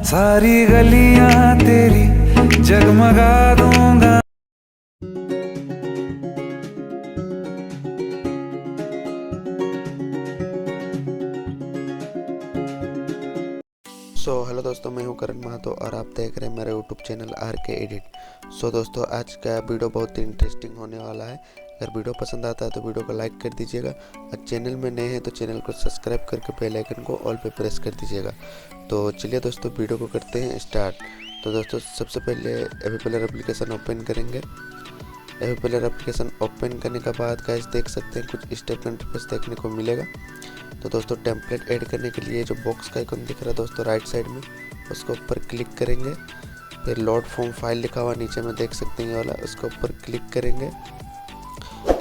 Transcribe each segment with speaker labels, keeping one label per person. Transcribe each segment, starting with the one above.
Speaker 1: सारी गलियां तेरी जगमगा दूंगा।
Speaker 2: हेलो दोस्तों, मैं हूं करण महतो और आप देख रहे हैं मेरे यूट्यूब चैनल RK एडिट। दोस्तों, आज का वीडियो बहुत ही इंटरेस्टिंग होने वाला है। अगर वीडियो पसंद आता है तो वीडियो को लाइक कर दीजिएगा और चैनल में नए हैं तो चैनल को सब्सक्राइब करके बेल आइकन को ऑल पे प्रेस कर दीजिएगा। तो चलिए दोस्तों, वीडियो को करते हैं स्टार्ट। तो दोस्तों, सबसे पहले एवी प्लेयर एप्लीकेशन ओपन करेंगे। एवी प्लेयर एप्लीकेशन ओपन करने के बाद गाइस देख सकते हैं कुछ स्टेप इंटरफेस देखने को मिलेगा। तो दोस्तों, टेम्पलेट ऐड करने के लिए जो बॉक्स का आइकन दिख रहा है दोस्तों राइट साइड में, उसके ऊपर क्लिक करेंगे। फिर लोड फॉर्म फाइल लिखा हुआ नीचे में देख सकते हैं ये वाला, उसके ऊपर क्लिक करेंगे।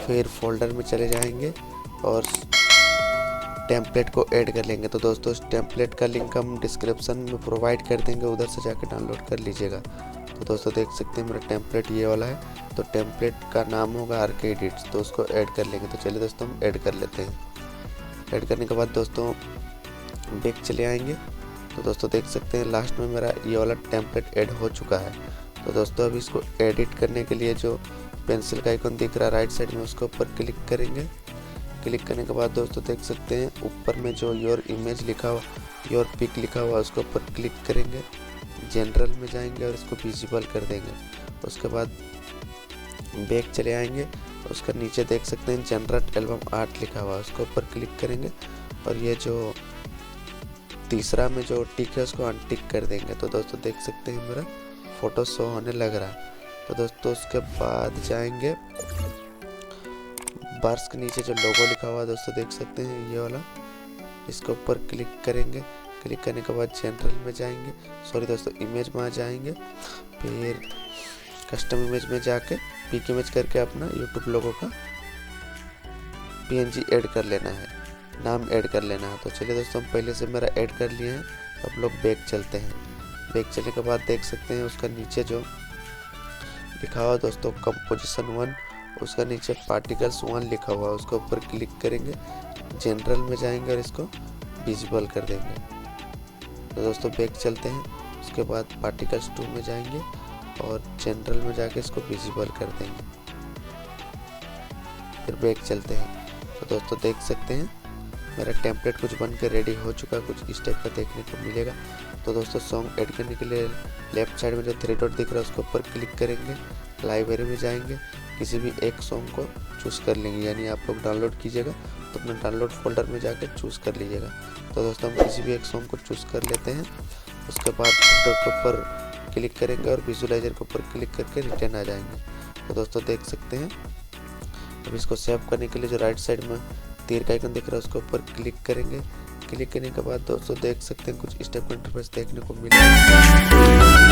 Speaker 2: फिर फोल्डर में चले जाएंगे और टेम्पलेट को ऐड कर लेंगे। तो दोस्तों, इस टेम्पलेट का लिंक हम डिस्क्रिप्शन में प्रोवाइड कर देंगे, उधर से जाकर डाउनलोड कर लीजिएगा। तो दोस्तों, देख सकते हैं मेरा टेम्पलेट ये वाला है। तो टेम्पलेट का नाम होगा RK एडिट्स, तो उसको ऐड कर लेंगे। तो चलिए दोस्तों, हम ऐड कर लेते हैं। ऐड करने के बाद दोस्तों बैक चले आएंगे। तो दोस्तों, देख सकते हैं लास्ट में मेरा ये वाला टेम्पलेट ऐड हो चुका है। तो दोस्तों, अभी इसको एडिट करने के लिए जो पेंसिल का आइकन दिख रहा है राइट साइड में, उसके ऊपर क्लिक करेंगे। क्लिक करने के बाद दोस्तों देख सकते हैं ऊपर में जो योर इमेज लिखा हुआ, योर पिक लिखा हुआ, उसके ऊपर क्लिक करेंगे। जनरल में जाएंगे और इसको विजिबल कर देंगे। उसके बाद बैक चले आएंगे। उसका नीचे देख सकते हैं जनरेट एल्बम आर्ट लिखा हुआ है, उसके ऊपर क्लिक करेंगे और ये जो तीसरा में जो टिक है उसको अनटिक कर देंगे। तो दोस्तों, देख सकते हैं मेरा फोटो शो होने लग रहा है। तो दोस्तों, उसके बाद जाएंगे बार्स के नीचे जो लोगो लिखा हुआ है दोस्तों देख सकते हैं ये वाला, इसके ऊपर क्लिक करेंगे। क्लिक करने के बाद जनरल में जाएंगे, सॉरी दोस्तों इमेज में जाएंगे। फिर कस्टम इमेज में जाके पिक इमेज करके अपना यूट्यूब लोगो का PNG ऐड कर लेना है, नाम ऐड कर लेना है। तो चलिए दोस्तों, हम पहले से मेरा ऐड कर लिए हैं। अब लोग बैक चलते हैं। बैक चलने के बाद देख सकते हैं उसका नीचे जो लिखा हुआ दोस्तों कंपोजिशन 1, उसका नीचे पार्टिकल्स 1 लिखा हुआ है, उसके ऊपर क्लिक करेंगे। जनरल में जाएंगे और इसको विजिबल कर देंगे। तो दोस्तों, बैक चलते हैं। उसके बाद पार्टिकल्स 2 में जाएंगे और जनरल में जाके इसको विजिबल कर देंगे। फिर बैक चलते हैं। तो दोस्तों, देख सकते हैं मेरा टेम्पलेट कुछ बन के रेडी हो चुका, कुछ इस टाइप का देखने को मिलेगा। तो दोस्तों, सॉन्ग ऐड करने के लिए लेफ्ट साइड में जो 3 डॉट दिख रहा है उसके ऊपर क्लिक करेंगे। लाइब्रेरी में जाएंगे, किसी भी एक सॉन्ग को चूज़ कर लेंगे, यानी आप लोग डाउनलोड कीजिएगा तो अपने डाउनलोड फोल्डर में जाकर चूज़ कर लीजिएगा। तो दोस्तों, हम किसी भी एक सॉन्ग को चूज़ कर लेते हैं। उसके बाद फोल्डर के ऊपर क्लिक करेंगे और विजुलाइजर के ऊपर क्लिक करके रिटर्न आ जाएंगे। तो दोस्तों, देख सकते हैं अब इसको सेव करने के लिए जो राइट साइड में तीर का आइकन दिख रहा है उसके ऊपर क्लिक करेंगे। क्लिक करने के बाद दोस्तों देख सकते हैं कुछ स्टेप इंटरफेस देखने को मिलेगा।